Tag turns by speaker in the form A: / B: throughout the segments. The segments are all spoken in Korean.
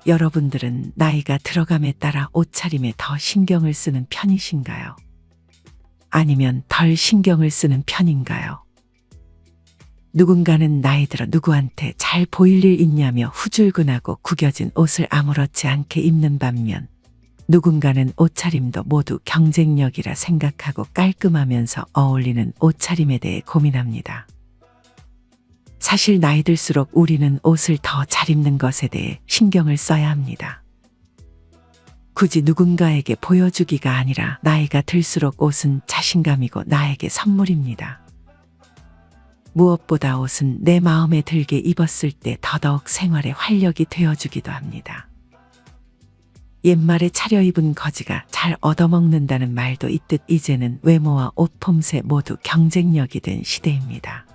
A: 여러분들은 나이가 들어감에 따라 옷차림에 더 신경을 쓰는 편이신가요? 아니면 덜 신경을 쓰는 편인가요? 누군가는 나이 들어 누구한테 잘 보일 일 있냐며 후줄근하고 구겨진 옷을 아무렇지 않게 입는 반면, 누군가는 옷차림도 모두 경쟁력이라 생각하고 깔끔하면서 어울리는 옷차림에 대해 고민합니다. 사실 나이 들수록 우리는 옷을 더 잘 입는 것에 대해 신경을 써야 합니다. 굳이 누군가에게 보여주기가 아니라 나이가 들수록 옷은 자신감이고 나에게 선물입니다. 무엇보다 옷은 내 마음에 들게 입었을 때 더더욱 생활에 활력이 되어주기도 합니다. 옛말에 차려입은 거지가 잘 얻어먹는다는 말도 있듯 이제는 외모와 옷 폼새 모두 경쟁력이 된 시대입니다.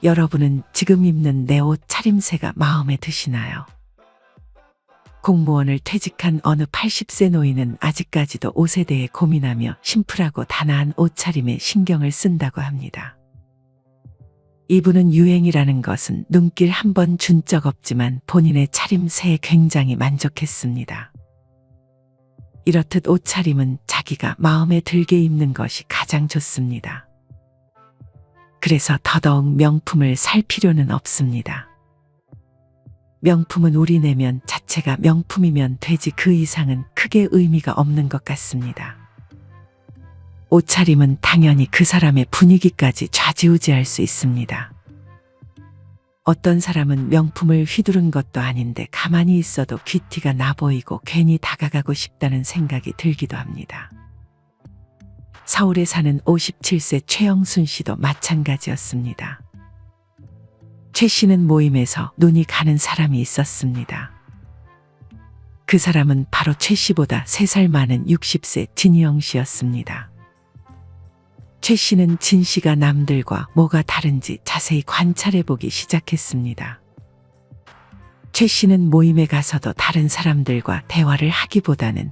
A: 여러분은 지금 입는 내 옷 차림새가 마음에 드시나요? 공무원을 퇴직한 어느 80세 노인은 아직까지도 옷에 대해 고민하며 심플하고 단아한 옷차림에 신경을 쓴다고 합니다. 이분은 유행이라는 것은 눈길 한 번 준 적 없지만 본인의 차림새에 굉장히 만족했습니다. 이렇듯 옷차림은 자기가 마음에 들게 입는 것이 가장 좋습니다. 그래서 더더욱 명품을 살 필요는 없습니다. 명품은 우리 내면 자체가 명품이면 되지 그 이상은 크게 의미가 없는 것 같습니다. 옷차림은 당연히 그 사람의 분위기까지 좌지우지할 수 있습니다. 어떤 사람은 명품을 휘두른 것도 아닌데 가만히 있어도 귀티가 나 보이고 괜히 다가가고 싶다는 생각이 들기도 합니다. 서울에 사는 57세 최영순 씨도 마찬가지였습니다. 최 씨는 모임에서 눈이 가는 사람이 있었습니다. 그 사람은 바로 최 씨보다 3살 많은 60세 진희영 씨였습니다. 최 씨는 진 씨가 남들과 뭐가 다른지 자세히 관찰해보기 시작했습니다. 최 씨는 모임에 가서도 다른 사람들과 대화를 하기보다는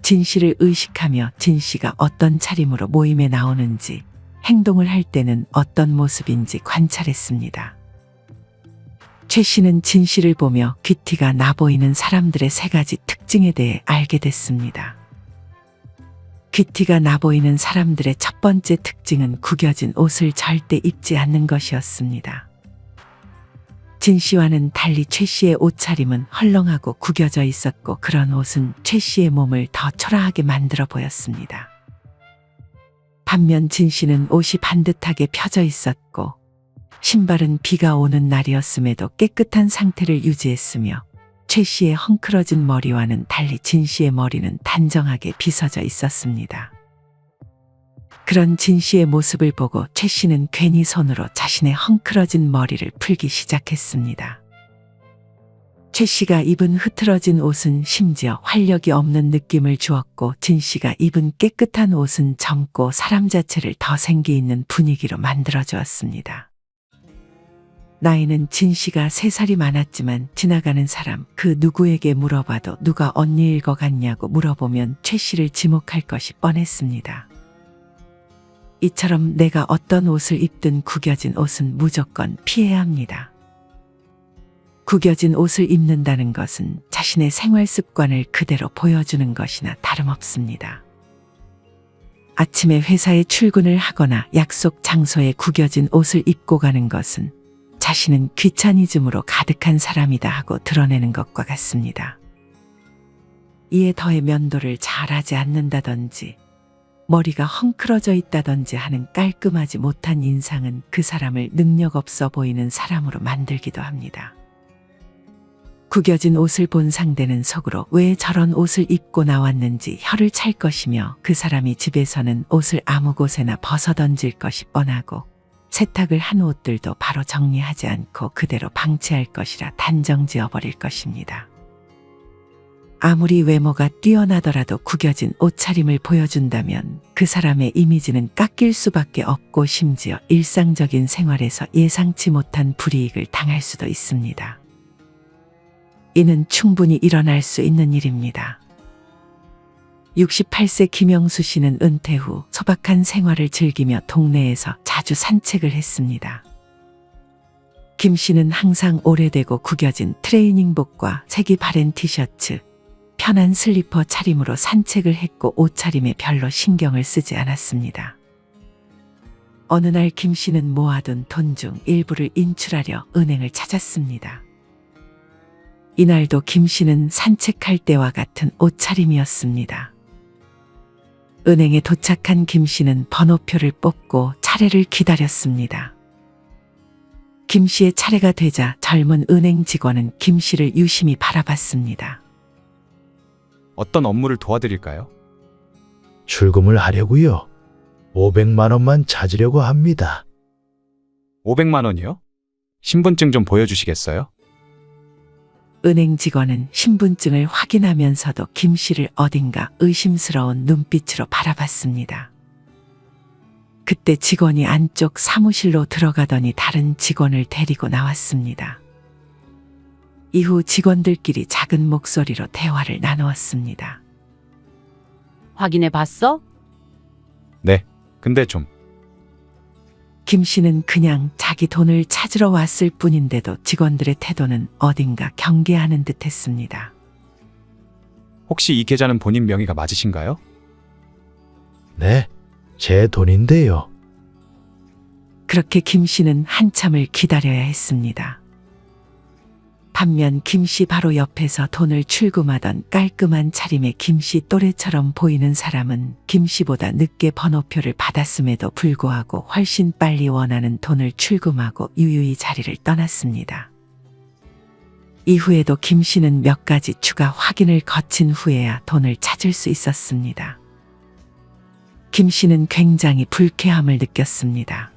A: 진 씨를 의식하며 진 씨가 어떤 차림으로 모임에 나오는지, 행동을 할 때는 어떤 모습인지 관찰했습니다. 최 씨는 진 씨를 보며 귀티가 나 보이는 사람들의 3가지 특징에 대해 알게 됐습니다. 귀티가 나 보이는 사람들의 첫 번째 특징은 구겨진 옷을 절대 입지 않는 것이었습니다. 진 씨와는 달리 최 씨의 옷차림은 헐렁하고 구겨져 있었고 그런 옷은 최 씨의 몸을 더 초라하게 만들어 보였습니다. 반면 진 씨는 옷이 반듯하게 펴져 있었고 신발은 비가 오는 날이었음에도 깨끗한 상태를 유지했으며 최 씨의 헝클어진 머리와는 달리 진 씨의 머리는 단정하게 빗어져 있었습니다. 그런 진 씨의 모습을 보고 최 씨는 괜히 손으로 자신의 헝클어진 머리를 풀기 시작했습니다. 최 씨가 입은 흐트러진 옷은 심지어 활력이 없는 느낌을 주었고 진 씨가 입은 깨끗한 옷은 젊고 사람 자체를 더 생기 있는 분위기로 만들어주었습니다. 나이는 진 씨가 3살이 많았지만 지나가는 사람 그 누구에게 물어봐도 누가 언니일 것 같냐고 물어보면 최 씨를 지목할 것이 뻔했습니다. 이처럼 내가 어떤 옷을 입든 구겨진 옷은 무조건 피해야 합니다. 구겨진 옷을 입는다는 것은 자신의 생활 습관을 그대로 보여주는 것이나 다름없습니다. 아침에 회사에 출근을 하거나 약속 장소에 구겨진 옷을 입고 가는 것은 자신은 귀차니즘으로 가득한 사람이다 하고 드러내는 것과 같습니다. 이에 더해 면도를 잘하지 않는다든지 머리가 헝클어져 있다든지 하는 깔끔하지 못한 인상은 그 사람을 능력 없어 보이는 사람으로 만들기도 합니다. 구겨진 옷을 본 상대는 속으로 왜 저런 옷을 입고 나왔는지 혀를 찰 것이며 그 사람이 집에서는 옷을 아무 곳에나 벗어던질 것이 뻔하고 세탁을 한 옷들도 바로 정리하지 않고 그대로 방치할 것이라 단정지어버릴 것입니다. 아무리 외모가 뛰어나더라도 구겨진 옷차림을 보여준다면 그 사람의 이미지는 깎일 수밖에 없고 심지어 일상적인 생활에서 예상치 못한 불이익을 당할 수도 있습니다. 이는 충분히 일어날 수 있는 일입니다. 68세 김영수 씨는 은퇴 후 소박한 생활을 즐기며 동네에서 자주 산책을 했습니다. 김 씨는 항상 오래되고 구겨진 트레이닝복과 색이 바랜 티셔츠, 편한 슬리퍼 차림으로 산책을 했고 옷차림에 별로 신경을 쓰지 않았습니다. 어느 날 김 씨는 모아둔 돈 중 일부를 인출하려 은행을 찾았습니다. 이날도 김 씨는 산책할 때와 같은 옷차림이었습니다. 은행에 도착한 김 씨는 번호표를 뽑고 차례를 기다렸습니다. 김 씨의 차례가 되자 젊은 은행 직원은 김 씨를 유심히 바라봤습니다.
B: 어떤 업무를 도와드릴까요?
C: 출금을 하려고요. 500만 원만 찾으려고 합니다.
B: 500만 원이요? 신분증 좀 보여주시겠어요?
A: 은행 직원은 신분증을 확인하면서도 김 씨를 어딘가 의심스러운 눈빛으로 바라봤습니다. 그때 직원이 안쪽 사무실로 들어가더니 다른 직원을 데리고 나왔습니다. 이후 직원들끼리 작은 목소리로 대화를 나누었습니다.
D: 확인해 봤어?
B: 네, 근데 좀
A: 김 씨는 그냥 자기 돈을 찾으러 왔을 뿐인데도 직원들의 태도는 어딘가 경계하는 듯 했습니다.
B: 혹시 이 계좌는 본인 명의가 맞으신가요?
C: 네, 제 돈인데요.
A: 그렇게 김 씨는 한참을 기다려야 했습니다. 반면 김 씨 바로 옆에서 돈을 출금하던 깔끔한 차림의 김 씨 또래처럼 보이는 사람은 김 씨보다 늦게 번호표를 받았음에도 불구하고 훨씬 빨리 원하는 돈을 출금하고 유유히 자리를 떠났습니다. 이후에도 김 씨는 몇 가지 추가 확인을 거친 후에야 돈을 찾을 수 있었습니다. 김 씨는 굉장히 불쾌함을 느꼈습니다.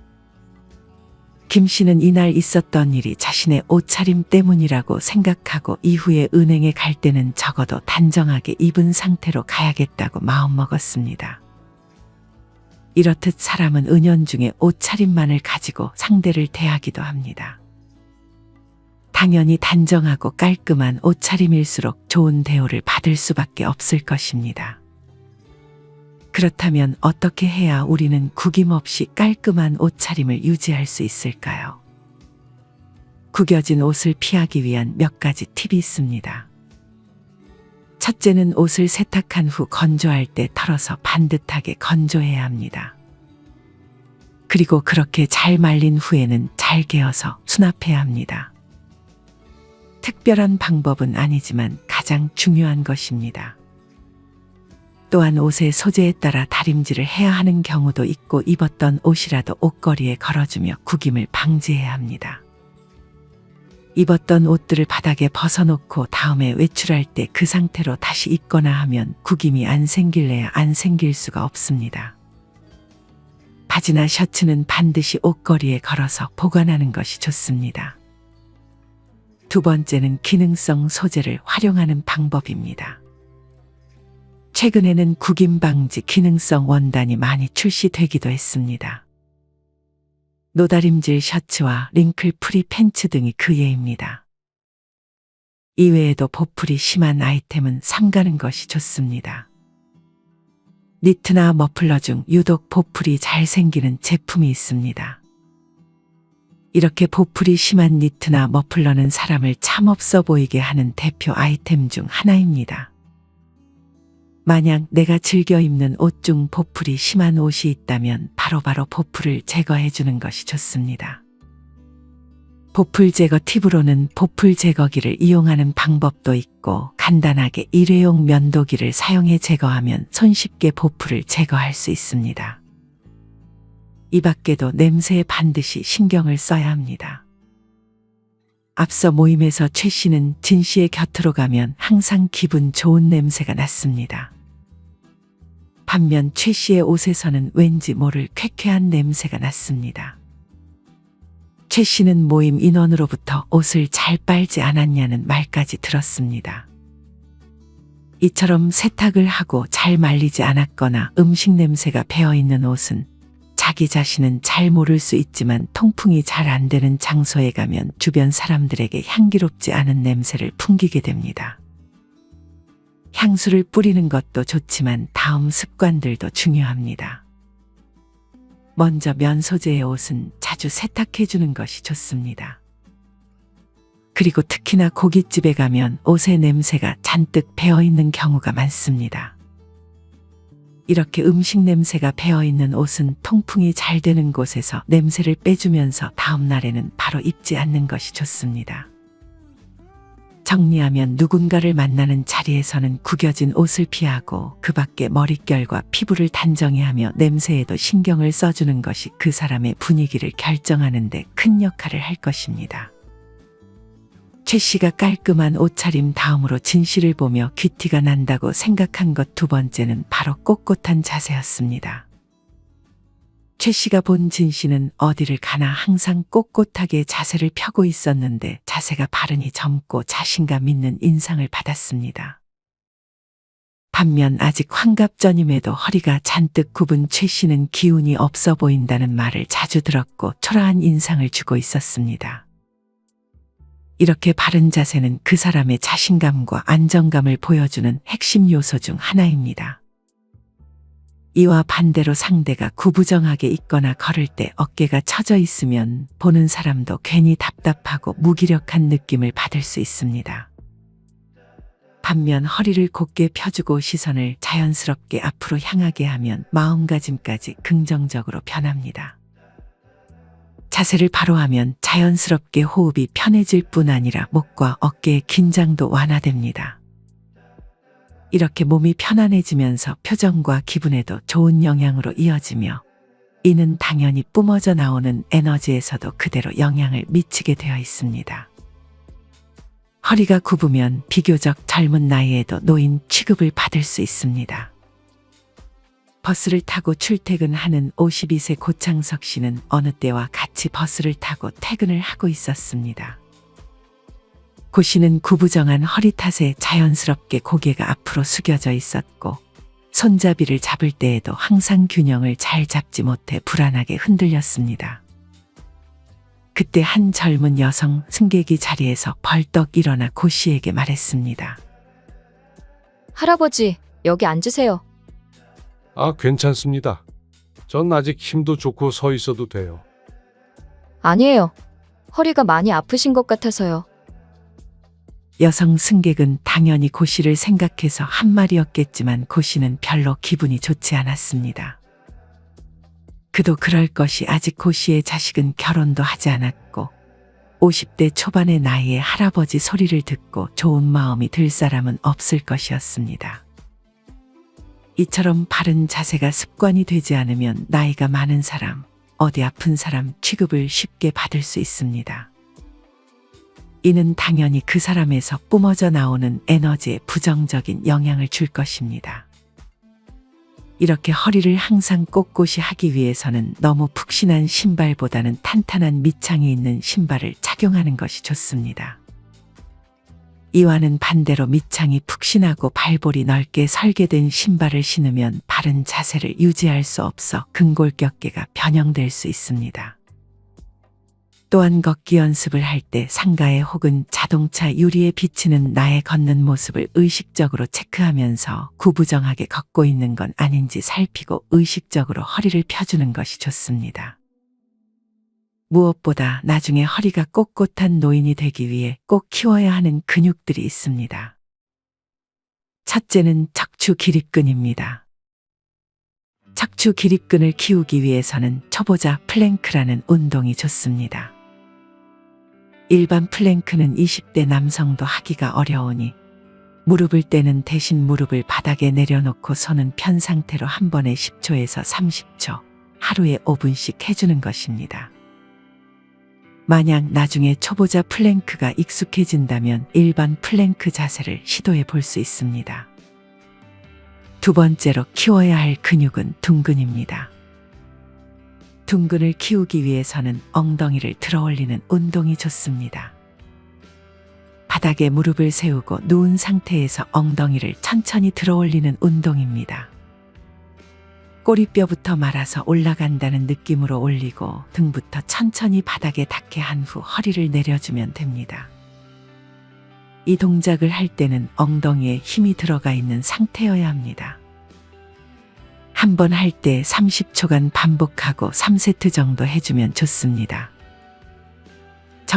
A: 김 씨는 이날 있었던 일이 자신의 옷차림 때문이라고 생각하고 이후에 은행에 갈 때는 적어도 단정하게 입은 상태로 가야겠다고 마음먹었습니다. 이렇듯 사람은 은연중에 옷차림만을 가지고 상대를 대하기도 합니다. 당연히 단정하고 깔끔한 옷차림일수록 좋은 대우를 받을 수밖에 없을 것입니다. 그렇다면 어떻게 해야 우리는 구김없이 깔끔한 옷차림을 유지할 수 있을까요? 구겨진 옷을 피하기 위한 몇 가지 팁이 있습니다. 첫째는 옷을 세탁한 후 건조할 때 털어서 반듯하게 건조해야 합니다. 그리고 그렇게 잘 말린 후에는 잘 개어서 수납해야 합니다. 특별한 방법은 아니지만 가장 중요한 것입니다. 또한 옷의 소재에 따라 다림질을 해야 하는 경우도 있고 입었던 옷이라도 옷걸이에 걸어주며 구김을 방지해야 합니다. 입었던 옷들을 바닥에 벗어놓고 다음에 외출할 때 그 상태로 다시 입거나 하면 구김이 안 생길래야 안 생길 수가 없습니다. 바지나 셔츠는 반드시 옷걸이에 걸어서 보관하는 것이 좋습니다. 두 번째는 기능성 소재를 활용하는 방법입니다. 최근에는 구김 방지 기능성 원단이 많이 출시되기도 했습니다. 노다림질 셔츠와 링클 프리 팬츠 등이 그 예입니다. 이외에도 보풀이 심한 아이템은 삼가는 것이 좋습니다. 니트나 머플러 중 유독 보풀이 잘 생기는 제품이 있습니다. 이렇게 보풀이 심한 니트나 머플러는 사람을 참 없어 보이게 하는 대표 아이템 중 하나입니다. 만약 내가 즐겨 입는 옷 중 보풀이 심한 옷이 있다면 바로바로 보풀을 제거해 주는 것이 좋습니다. 보풀 제거 팁으로는 보풀 제거기를 이용하는 방법도 있고 간단하게 일회용 면도기를 사용해 제거하면 손쉽게 보풀을 제거할 수 있습니다. 이 밖에도 냄새에 반드시 신경을 써야 합니다. 앞서 모임에서 최 씨는 진 씨의 곁으로 가면 항상 기분 좋은 냄새가 났습니다. 반면 최 씨의 옷에서는 왠지 모를 쾌쾌한 냄새가 났습니다. 최 씨는 모임 인원으로부터 옷을 잘 빨지 않았냐는 말까지 들었습니다. 이처럼 세탁을 하고 잘 말리지 않았거나 음식 냄새가 배어있는 옷은 자기 자신은 잘 모를 수 있지만 통풍이 잘 안 되는 장소에 가면 주변 사람들에게 향기롭지 않은 냄새를 풍기게 됩니다. 향수를 뿌리는 것도 좋지만 다음 습관들도 중요합니다. 먼저 면 소재의 옷은 자주 세탁해 주는 것이 좋습니다. 그리고 특히나 고깃집에 가면 옷의 냄새가 잔뜩 배어 있는 경우가 많습니다. 이렇게 음식 냄새가 배어 있는 옷은 통풍이 잘 되는 곳에서 냄새를 빼주면서 다음 날에는 바로 입지 않는 것이 좋습니다. 정리하면 누군가를 만나는 자리에서는 구겨진 옷을 피하고 그 밖에 머릿결과 피부를 단정히 하며 냄새에도 신경을 써주는 것이 그 사람의 분위기를 결정하는 데 큰 역할을 할 것입니다. 최 씨가 깔끔한 옷차림 다음으로 진 씨를 보며 귀티가 난다고 생각한 것 두 번째는 바로 꼿꼿한 자세였습니다. 최 씨가 본 진 씨는 어디를 가나 항상 꼿꼿하게 자세를 펴고 있었는데 자세가 바르니 젊고 자신감 있는 인상을 받았습니다. 반면 아직 환갑 전임에도 허리가 잔뜩 굽은 최 씨는 기운이 없어 보인다는 말을 자주 들었고 초라한 인상을 주고 있었습니다. 이렇게 바른 자세는 그 사람의 자신감과 안정감을 보여주는 핵심 요소 중 하나입니다. 이와 반대로 상대가 구부정하게 있거나 걸을 때 어깨가 처져 있으면 보는 사람도 괜히 답답하고 무기력한 느낌을 받을 수 있습니다. 반면 허리를 곧게 펴주고 시선을 자연스럽게 앞으로 향하게 하면 마음가짐까지 긍정적으로 변합니다. 자세를 바로 하면 자연스럽게 호흡이 편해질 뿐 아니라 목과 어깨의 긴장도 완화됩니다. 이렇게 몸이 편안해지면서 표정과 기분에도 좋은 영향으로 이어지며 이는 당연히 뿜어져 나오는 에너지에서도 그대로 영향을 미치게 되어 있습니다. 허리가 굽으면 비교적 젊은 나이에도 노인 취급을 받을 수 있습니다. 버스를 타고 출퇴근하는 52세 고창석 씨는 어느 때와 같이 버스를 타고 퇴근을 하고 있었습니다. 고 씨는 구부정한 허리 탓에 자연스럽게 고개가 앞으로 숙여져 있었고 손잡이를 잡을 때에도 항상 균형을 잘 잡지 못해 불안하게 흔들렸습니다. 그때 한 젊은 여성 승객이 자리에서 벌떡 일어나 고 씨에게 말했습니다.
E: 할아버지, 여기 앉으세요.
F: 아, 괜찮습니다. 전 아직 힘도 좋고 서 있어도 돼요.
E: 아니에요. 허리가 많이 아프신 것 같아서요.
A: 여성 승객은 당연히 고 씨를 생각해서 한 말이었겠지만 고 씨는 별로 기분이 좋지 않았습니다. 그도 그럴 것이 아직 고 씨의 자식은 결혼도 하지 않았고 50대 초반의 나이에 할아버지 소리를 듣고 좋은 마음이 들 사람은 없을 것이었습니다. 이처럼 바른 자세가 습관이 되지 않으면 나이가 많은 사람, 어디 아픈 사람 취급을 쉽게 받을 수 있습니다. 이는 당연히 그 사람에서 뿜어져 나오는 에너지에 부정적인 영향을 줄 것입니다. 이렇게 허리를 항상 꼿꼿이 하기 위해서는 너무 푹신한 신발보다는 탄탄한 밑창이 있는 신발을 착용하는 것이 좋습니다. 이와는 반대로 밑창이 푹신하고 발볼이 넓게 설계된 신발을 신으면 바른 자세를 유지할 수 없어 근골격계가 변형될 수 있습니다. 또한 걷기 연습을 할 때 상가에 혹은 자동차 유리에 비치는 나의 걷는 모습을 의식적으로 체크하면서 구부정하게 걷고 있는 건 아닌지 살피고 의식적으로 허리를 펴주는 것이 좋습니다. 무엇보다 나중에 허리가 꼿꼿한 노인이 되기 위해 꼭 키워야 하는 근육들이 있습니다. 첫째는 척추 기립근입니다. 척추 기립근을 키우기 위해서는 초보자 플랭크라는 운동이 좋습니다. 일반 플랭크는 20대 남성도 하기가 어려우니 무릎을 떼는 대신 무릎을 바닥에 내려놓고 손은 편 상태로 한 번에 10초에서 30초, 하루에 5분씩 해주는 것입니다. 만약 나중에 초보자 플랭크가 익숙해진다면 일반 플랭크 자세를 시도해 볼 수 있습니다. 두 번째로 키워야 할 근육은 둔근입니다. 둔근을 키우기 위해서는 엉덩이를 들어 올리는 운동이 좋습니다. 바닥에 무릎을 세우고 누운 상태에서 엉덩이를 천천히 들어 올리는 운동입니다. 꼬리뼈부터 말아서 올라간다는 느낌으로 올리고 등부터 천천히 바닥에 닿게 한 후 허리를 내려주면 됩니다. 이 동작을 할 때는 엉덩이에 힘이 들어가 있는 상태여야 합니다. 한 번 할 때 30초간 반복하고 3세트 정도 해주면 좋습니다.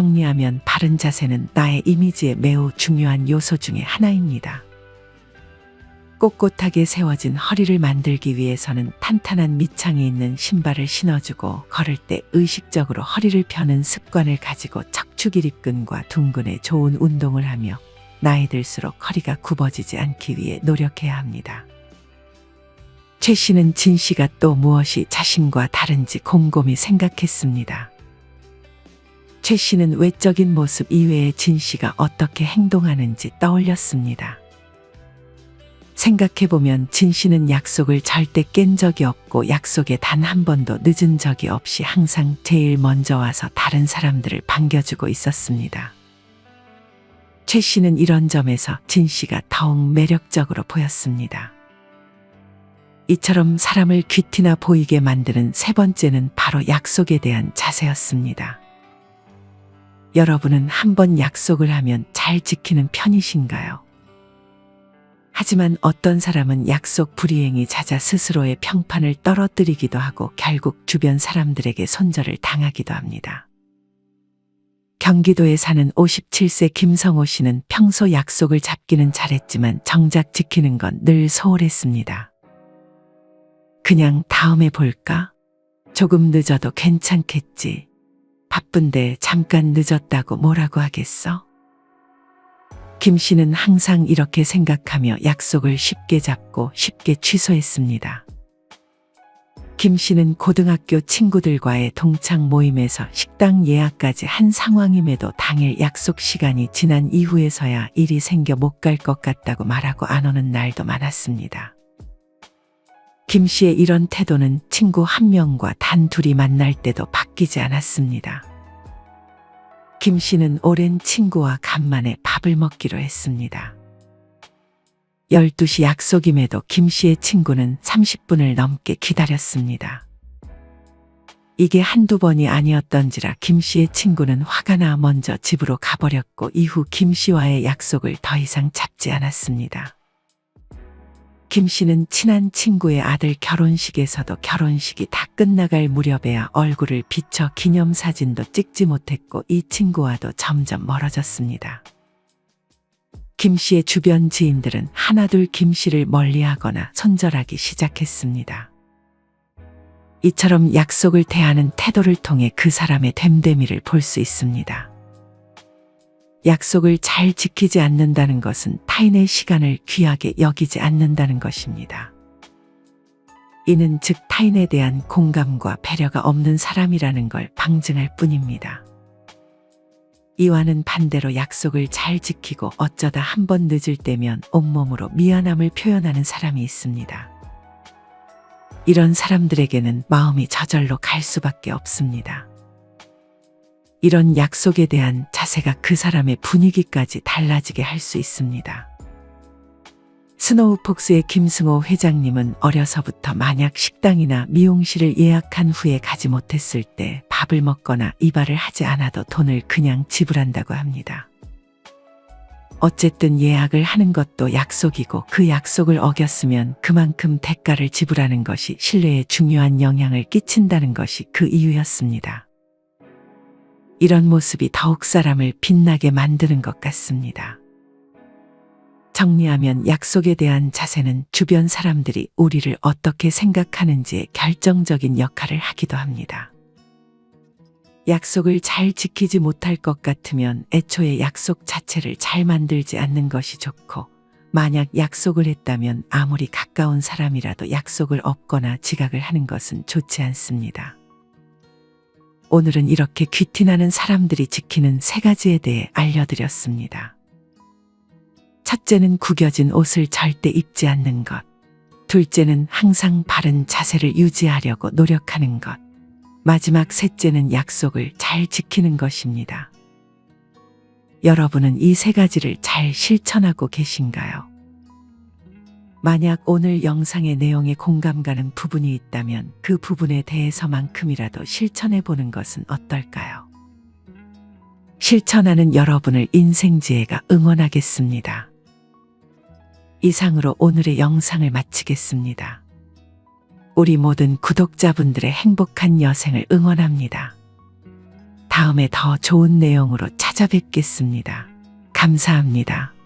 A: 정리하면 바른 자세는 나의 이미지의 매우 중요한 요소 중에 하나입니다. 꼿꼿하게 세워진 허리를 만들기 위해서는 탄탄한 밑창이 있는 신발을 신어주고 걸을 때 의식적으로 허리를 펴는 습관을 가지고 척추기립근과 둔근에 좋은 운동을 하며 나이 들수록 허리가 굽어지지 않기 위해 노력해야 합니다. 최 씨는 진 씨가 또 무엇이 자신과 다른지 곰곰이 생각했습니다. 최 씨는 외적인 모습 이외에 진 씨가 어떻게 행동하는지 떠올렸습니다. 생각해보면 진 씨는 약속을 절대 깬 적이 없고 약속에 단 한 번도 늦은 적이 없이 항상 제일 먼저 와서 다른 사람들을 반겨주고 있었습니다. 최 씨는 이런 점에서 진 씨가 더욱 매력적으로 보였습니다. 이처럼 사람을 귀티나 보이게 만드는 세 번째는 바로 약속에 대한 자세였습니다. 여러분은 한번 약속을 하면 잘 지키는 편이신가요? 하지만 어떤 사람은 약속 불이행이 잦아 스스로의 평판을 떨어뜨리기도 하고 결국 주변 사람들에게 손절을 당하기도 합니다. 경기도에 사는 57세 김성호 씨는 평소 약속을 잡기는 잘했지만 정작 지키는 건 늘 소홀했습니다. 그냥 다음에 볼까? 조금 늦어도 괜찮겠지. 바쁜데 잠깐 늦었다고 뭐라고 하겠어? 김 씨는 항상 이렇게 생각하며 약속을 쉽게 잡고 쉽게 취소했습니다. 김 씨는 고등학교 친구들과의 동창 모임에서 식당 예약까지 한 상황임에도 당일 약속 시간이 지난 이후에서야 일이 생겨 못 갈 것 같다고 말하고 안 오는 날도 많았습니다. 김 씨의 이런 태도는 친구 한 명과 단 둘이 만날 때도 바뀌지 않았습니다. 김 씨는 오랜 친구와 간만에 밥을 먹기로 했습니다. 12시 약속임에도 김 씨의 친구는 30분을 넘게 기다렸습니다. 이게 한두 번이 아니었던지라 김 씨의 친구는 화가 나 먼저 집으로 가버렸고 이후 김 씨와의 약속을 더 이상 잡지 않았습니다. 김 씨는 친한 친구의 아들 결혼식에서도 결혼식이 다 끝나갈 무렵에야 얼굴을 비춰 기념사진도 찍지 못했고 이 친구와도 점점 멀어졌습니다. 김 씨의 주변 지인들은 하나둘 김 씨를 멀리하거나 손절하기 시작했습니다. 이처럼 약속을 대하는 태도를 통해 그 사람의 됨됨이를 볼 수 있습니다. 약속을 잘 지키지 않는다는 것은 타인의 시간을 귀하게 여기지 않는다는 것입니다. 이는 즉 타인에 대한 공감과 배려가 없는 사람이라는 걸 방증할 뿐입니다. 이와는 반대로 약속을 잘 지키고 어쩌다 한 번 늦을 때면 온몸으로 미안함을 표현하는 사람이 있습니다. 이런 사람들에게는 마음이 저절로 갈 수밖에 없습니다. 이런 약속에 대한 자세가 그 사람의 분위기까지 달라지게 할 수 있습니다. 스노우폭스의 김승호 회장님은 어려서부터 만약 식당이나 미용실을 예약한 후에 가지 못했을 때 밥을 먹거나 이발을 하지 않아도 돈을 그냥 지불한다고 합니다. 어쨌든 예약을 하는 것도 약속이고 그 약속을 어겼으면 그만큼 대가를 지불하는 것이 신뢰에 중요한 영향을 끼친다는 것이 그 이유였습니다. 이런 모습이 더욱 사람을 빛나게 만드는 것 같습니다. 정리하면 약속에 대한 자세는 주변 사람들이 우리를 어떻게 생각하는지에 결정적인 역할을 하기도 합니다. 약속을 잘 지키지 못할 것 같으면 애초에 약속 자체를 잘 만들지 않는 것이 좋고, 만약 약속을 했다면 아무리 가까운 사람이라도 약속을 없거나 지각을 하는 것은 좋지 않습니다. 오늘은 이렇게 귀티나는 사람들이 지키는 3가지에 대해 알려드렸습니다. 첫째는 구겨진 옷을 절대 입지 않는 것. 둘째는 항상 바른 자세를 유지하려고 노력하는 것. 마지막 셋째는 약속을 잘 지키는 것입니다. 여러분은 이 3가지를 잘 실천하고 계신가요? 만약 오늘 영상의 내용에 공감 가는 부분이 있다면 그 부분에 대해서만큼이라도 실천해 보는 것은 어떨까요? 실천하는 여러분을 인생지혜가 응원하겠습니다. 이상으로 오늘의 영상을 마치겠습니다. 우리 모든 구독자분들의 행복한 여생을 응원합니다. 다음에 더 좋은 내용으로 찾아뵙겠습니다. 감사합니다.